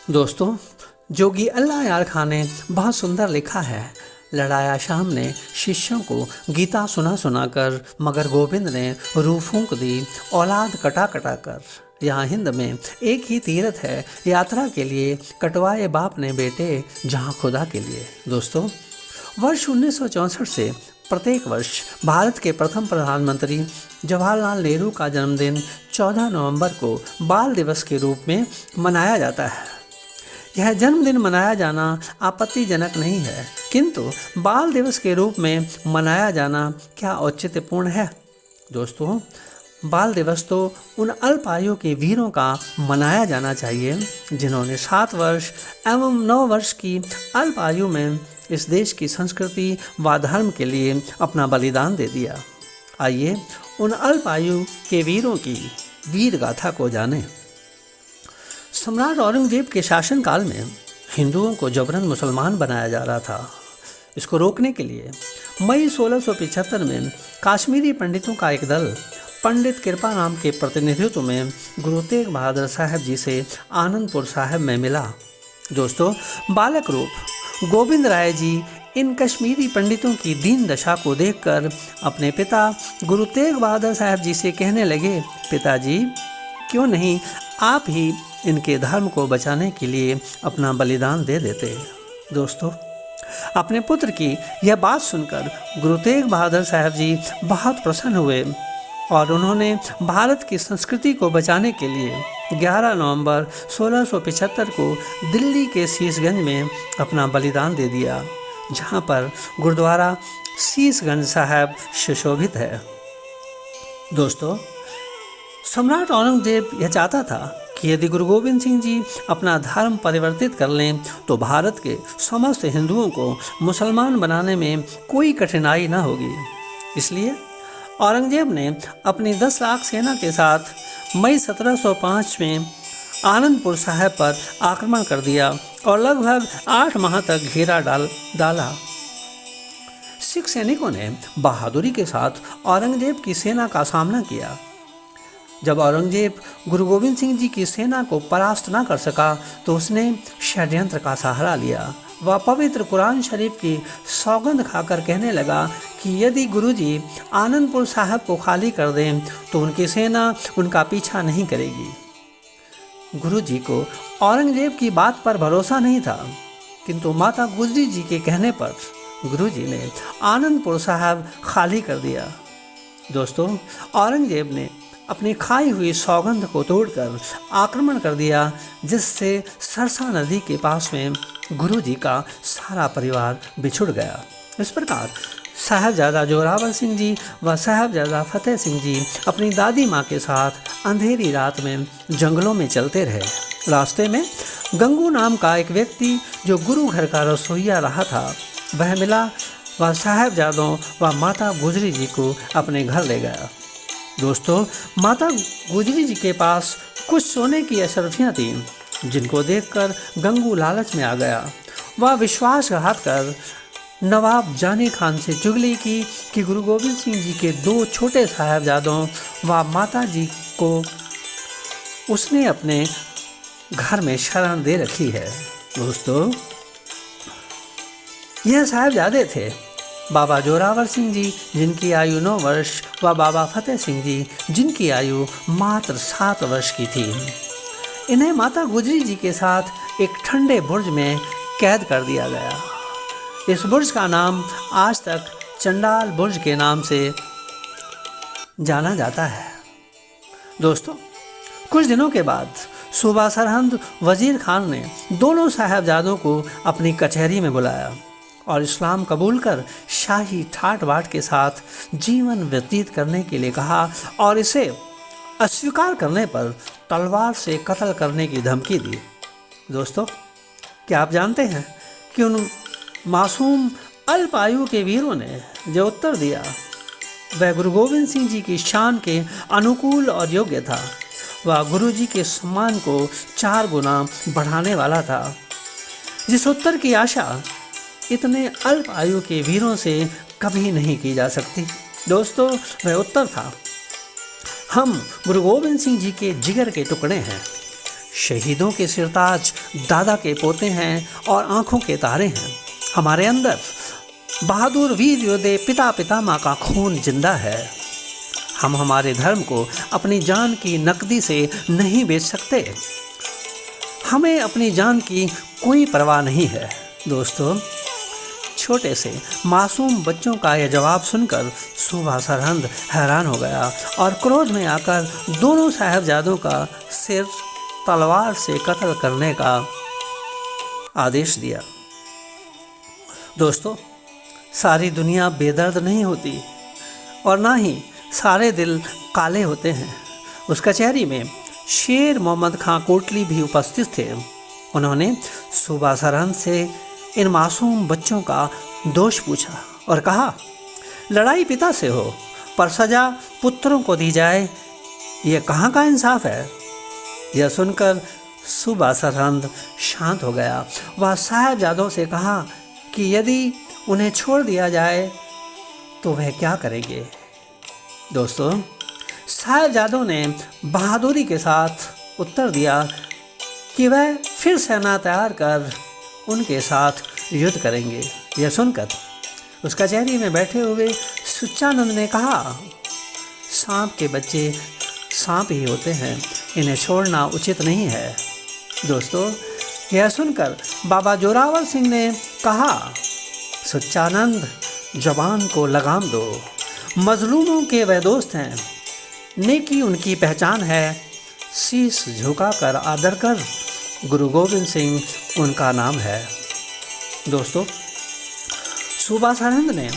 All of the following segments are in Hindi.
दोस्तों, जोगी अल्लाह यार खां ने बहुत सुंदर लिखा है। लड़ाया शाम ने शिष्यों को गीता सुना सुना कर, मगर गोविंद ने रूह फूंक दी औलाद कटा कटा कर। यहाँ हिंद में एक ही तीर्थ है यात्रा के लिए, कटवाए बाप ने बेटे जहाँ खुदा के लिए। दोस्तों, वर्ष 1964 से प्रत्येक वर्ष भारत के प्रथम प्रधानमंत्री जवाहरलाल नेहरू का जन्मदिन 14 नवंबर को बाल दिवस के रूप में मनाया जाता है। यह जन्मदिन मनाया जाना आपत्तिजनक नहीं है, किंतु बाल दिवस के रूप में मनाया जाना क्या औचित्यपूर्ण है। दोस्तों, बाल दिवस तो उन अल्प आयु के वीरों का मनाया जाना चाहिए जिन्होंने 7 वर्ष एवं 9 वर्ष की अल्प आयु में इस देश की संस्कृति व धर्म के लिए अपना बलिदान दे दिया। आइए उन अल्प आयु के वीरों की वीर गाथा को जानें। सम्राट औरंगजेब के शासनकाल में हिंदुओं को जबरन मुसलमान बनाया जा रहा था। इसको रोकने के लिए मई 1675 में काश्मीरी पंडितों का एक दल पंडित कृपाराम के प्रतिनिधित्व में गुरु तेग बहादुर साहब जी से आनंदपुर साहब में मिला। दोस्तों, बालक रूप गोविंद राय जी इन कश्मीरी पंडितों की दीन दशा को देखकर अपने पिता गुरु तेग बहादुर साहब जी से कहने लगे, पिताजी, क्यों नहीं आप ही इनके धर्म को बचाने के लिए अपना बलिदान दे देते। दोस्तों, अपने पुत्र की यह बात सुनकर गुरु तेग बहादुर साहब जी बहुत प्रसन्न हुए और उन्होंने भारत की संस्कृति को बचाने के लिए 11 नवंबर 1675 को दिल्ली के शीशगंज में अपना बलिदान दे दिया, जहां पर गुरुद्वारा शीशगंज साहब सुशोभित है। दोस्तों, सम्राट औरंगजेब यह चाहता था कि यदि गुरु गोविंद सिंह जी अपना धर्म परिवर्तित कर लें तो भारत के समस्त हिंदुओं को मुसलमान बनाने में कोई कठिनाई न होगी। इसलिए औरंगजेब ने अपनी 10 लाख सेना के साथ मई 1705 में आनंदपुर साहब पर आक्रमण कर दिया और लगभग 8 माह तक घेरा डाला। सिख सैनिकों ने बहादुरी के साथ औरंगजेब की सेना का सामना किया। जब औरंगजेब गुरु गोविंद सिंह जी की सेना को परास्त न कर सका तो उसने षड्यंत्र का सहारा लिया। वह पवित्र कुरान शरीफ की सौगंध खाकर कहने लगा कि यदि गुरुजी आनंदपुर साहब को खाली कर दें तो उनकी सेना उनका पीछा नहीं करेगी। गुरुजी को औरंगजेब की बात पर भरोसा नहीं था, किंतु माता गुजरी जी के कहने पर गुरुजी ने आनंदपुर साहब खाली कर दिया। दोस्तों, औरंगजेब ने अपनी खाई हुई सौगंध को तोड़कर आक्रमण कर दिया, जिससे सरसा नदी के पास में गुरुजी का सारा परिवार बिछुड़ गया। इस प्रकार साहबजादा जोरावर सिंह जी व साहबजादा फतेह सिंह जी अपनी दादी माँ के साथ अंधेरी रात में जंगलों में चलते रहे। रास्ते में गंगू नाम का एक व्यक्ति जो गुरु घर का रसोइया रहा था, वह मिला। वह साहबजादों व माता गुजरी जी को अपने घर ले गया। दोस्तों, माता गुजरी जी के पास कुछ सोने की अशर्फियाँ थीं, जिनको देखकर गंगू लालच में आ गया। वह विश्वासघात कर नवाब जानी खान से चुगली की कि गुरु गोविंद सिंह जी के 2 छोटे साहबजादों व माता जी को उसने अपने घर में शरण दे रखी है। दोस्तों, यह साहबजादे थे बाबा जोरावर सिंह जी, जिनकी आयु 9 वर्ष व बाबा फतेह सिंह जी, जिनकी आयु मात्र 7 वर्ष की थी। इन्हें माता गुजरी जी के साथ एक ठंडे बुर्ज में कैद कर दिया गया। इस बुर्ज का नाम आज तक चंडाल बुर्ज के नाम से जाना जाता है। दोस्तों, कुछ दिनों के बाद सूबा सरहंद वजीर खान ने दोनों साहबजादों को अपनी कचहरी में बुलाया और इस्लाम कबूल कर शाही ठाट बाट के साथ जीवन व्यतीत करने के लिए कहा और इसे अस्वीकार करने पर तलवार से कत्ल करने की धमकी दी। दोस्तों, क्या आप जानते हैं कि उन मासूम अल्प आयु के वीरों ने जो उत्तर दिया वह गुरु गोविंद सिंह जी की शान के अनुकूल और योग्य था। वह गुरु जी के सम्मान को 4 गुना बढ़ाने वाला था। जिस उत्तर की आशा इतने अल्प आयु के वीरों से कभी नहीं की जा सकती। दोस्तों, वह उत्तर था, हम गुरु गोविंद सिंह जी के जिगर के टुकड़े हैं। शहीदों के सिरताज दादा के पोते हैं और आंखों के तारे हैं। हमारे अंदर बहादुर वीर योद्धे पिता पितामह का खून जिंदा है। हम हमारे धर्म को अपनी जान की नकदी से नहीं बेच सकते। हमें अपनी जान की कोई परवाह नहीं है। दोस्तों, छोटे से मासूम बच्चों का यह जवाब सुनकर सूबा सरहंद हैरान हो गया और क्रोध में आकर दोनों साहबजादों का सिर तलवार से कत्ल करने का आदेश दिया। दोस्तों, सारी दुनिया बेदर्द नहीं होती और ना ही सारे दिल काले होते हैं। उस कचहरी में शेर मोहम्मद खां कोटली भी उपस्थित थे। उन्होंने सूबा सरहंद से इन मासूम बच्चों का दोष पूछा और कहा, लड़ाई पिता से हो पर सजा पुत्रों को दी जाए, ये कहाँ का इंसाफ है। यह सुनकर सूबा सरहंद शांत हो गया। वह साहबजादों से कहा कि यदि उन्हें छोड़ दिया जाए तो वह क्या करेंगे। दोस्तों, साहबजादों ने बहादुरी के साथ उत्तर दिया कि वह फिर सेना तैयार कर उनके साथ युद्ध करेंगे। यह सुनकर उस कचहरी में बैठे हुए सुच्चानंद ने कहा, सांप के बच्चे सांप ही होते हैं, इन्हें छोड़ना उचित नहीं है। दोस्तों, यह सुनकर बाबा जोरावर सिंह ने कहा, सुच्चानंद, जबान को लगाम दो। मजलूमों के वह दोस्त हैं, नेकी उनकी पहचान है। शीश झुकाकर आदर कर, गुरु गोविंद सिंह उनका नाम है। दोस्तों, सूबा सरहंद ने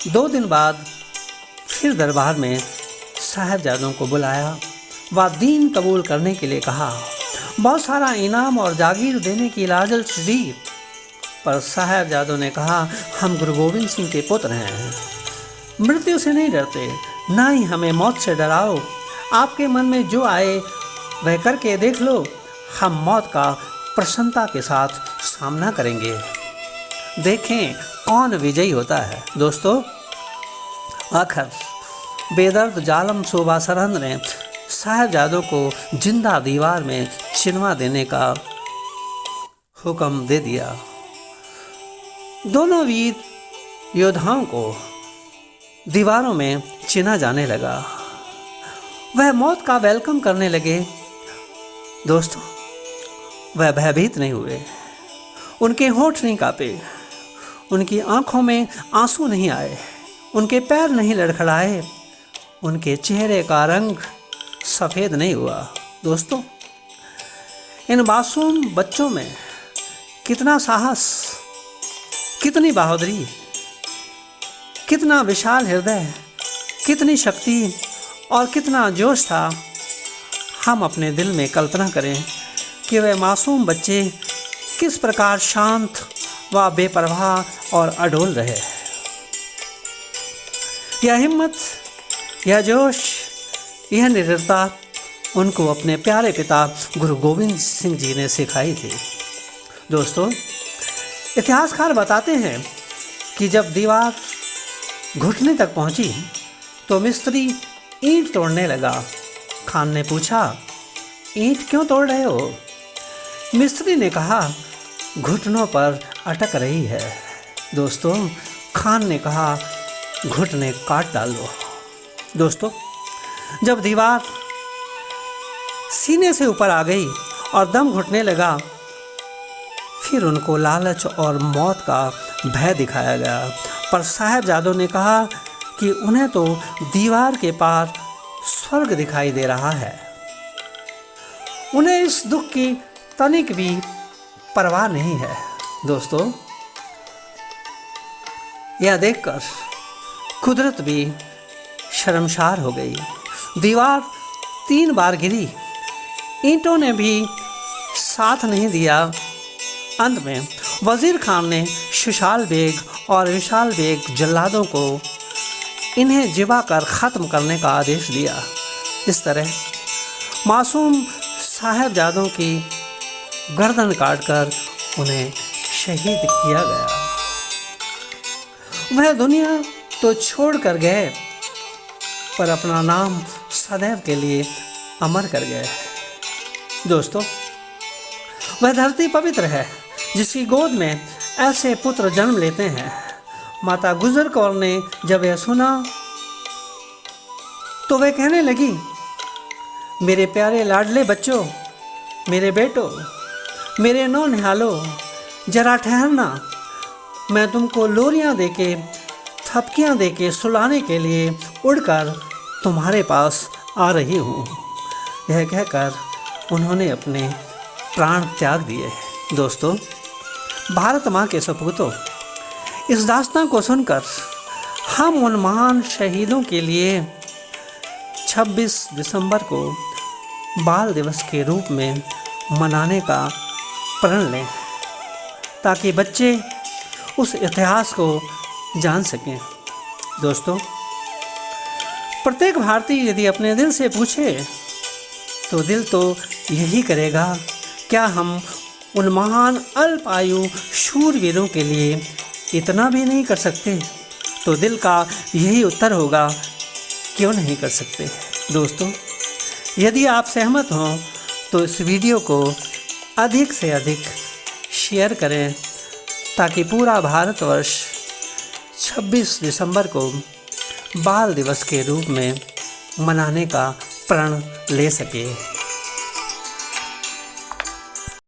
2 दिन बाद फिर दरबार में साहबजादों को बुलाया। वह दीन कबूल करने के लिए कहा। बहुत सारा इनाम और जागीर देने की लालच दी, पर साहबजादों ने कहा, हम गुरु गोविंद सिंह के पुत्र हैं, मृत्यु से नहीं डरते, ना ही हमें मौत से डराओ। आपके मन में जो आए वह करके देख लो, हम मौत का प्रसन्नता के साथ सामना करेंगे। देखें कौन विजयी होता है। दोस्तों, आखिर बेदर्द जालम सूबा सरहंद ने साहबजादों को जिंदा दीवार में चिनवा देने का हुक्म दे दिया। दोनों वीर योद्धाओं को दीवारों में चिना जाने लगा। वह मौत का वेलकम करने लगे। दोस्तों, वह भयभीत नहीं हुए, उनके होंठ नहीं कांपे, उनकी आंखों में आंसू नहीं आए, उनके पैर नहीं लड़खड़ाए, उनके चेहरे का रंग सफ़ेद नहीं हुआ। दोस्तों, इन मासूम बच्चों में कितना साहस, कितनी बहादुरी, कितना विशाल हृदय, कितनी शक्ति और कितना जोश था। हम अपने दिल में कल्पना करें कि वे मासूम बच्चे किस प्रकार शांत व बेपरवाह और अडोल रहे। यह हिम्मत, यह जोश, यह निडरता उनको अपने प्यारे पिता गुरु गोविंद सिंह जी ने सिखाई थी। दोस्तों, इतिहासकार बताते हैं कि जब दीवार घुटने तक पहुंची तो मिस्त्री ईंट तोड़ने लगा। खान ने पूछा, ईंट क्यों तोड़ रहे हो? मिस्त्री ने कहा, घुटनों पर अटक रही है। दोस्तों, खान ने कहा, घुटने काट डालो। दोस्तों, जब दीवार सीने से ऊपर आ गई और दम घुटने लगा, फिर उनको लालच और मौत का भय दिखाया गया। पर साहबजादों ने कहा कि उन्हें तो दीवार के पार स्वर्ग दिखाई दे रहा है। उन्हें इस दुख की तनिक भी परवाह नहीं है। दोस्तों, यह देखकर कुदरत भी शर्मसार हो गई। दीवार 3 बार गिरी, ईंटों ने भी साथ नहीं दिया। अंत में वजीर खान ने शुशाल बेग और विशाल बेग जल्लादों को इन्हें जिबा कर ख़त्म करने का आदेश दिया। इस तरह मासूम साहबजादों की गर्दन काटकर उन्हें शहीद किया गया। वह दुनिया तो छोड़ कर गए, पर अपना नाम सदैव के लिए अमर कर गए। दोस्तों, वह धरती पवित्र है जिसकी गोद में ऐसे पुत्र जन्म लेते हैं। माता गुजर कौर ने जब यह सुना तो वह कहने लगी, मेरे प्यारे लाडले बच्चों, मेरे बेटो, मेरे नौनिहालों, जरा ठहरना, मैं तुमको लोरियां देके, थपकियां देके सुलाने के लिए उड़कर तुम्हारे पास आ रही हूँ। यह कहकर उन्होंने अपने प्राण त्याग दिए। दोस्तों, भारत माँ के सपूतों, इस दास्तान को सुनकर हम उन महान शहीदों के लिए 26 दिसंबर को बाल दिवस के रूप में मनाने का प्रण लें, ताकि बच्चे उस इतिहास को जान सकें। दोस्तों, प्रत्येक भारतीय यदि अपने दिल से पूछे तो दिल तो यही करेगा, क्या हम उन महान अल्प आयु शूरवीरों के लिए इतना भी नहीं कर सकते? तो दिल का यही उत्तर होगा, क्यों नहीं कर सकते। दोस्तों, यदि आप सहमत हों तो इस वीडियो को अधिक से अधिक शेयर करें, ताकि पूरा भारतवर्ष 26 दिसंबर को बाल दिवस के रूप में मनाने का प्रण ले सके।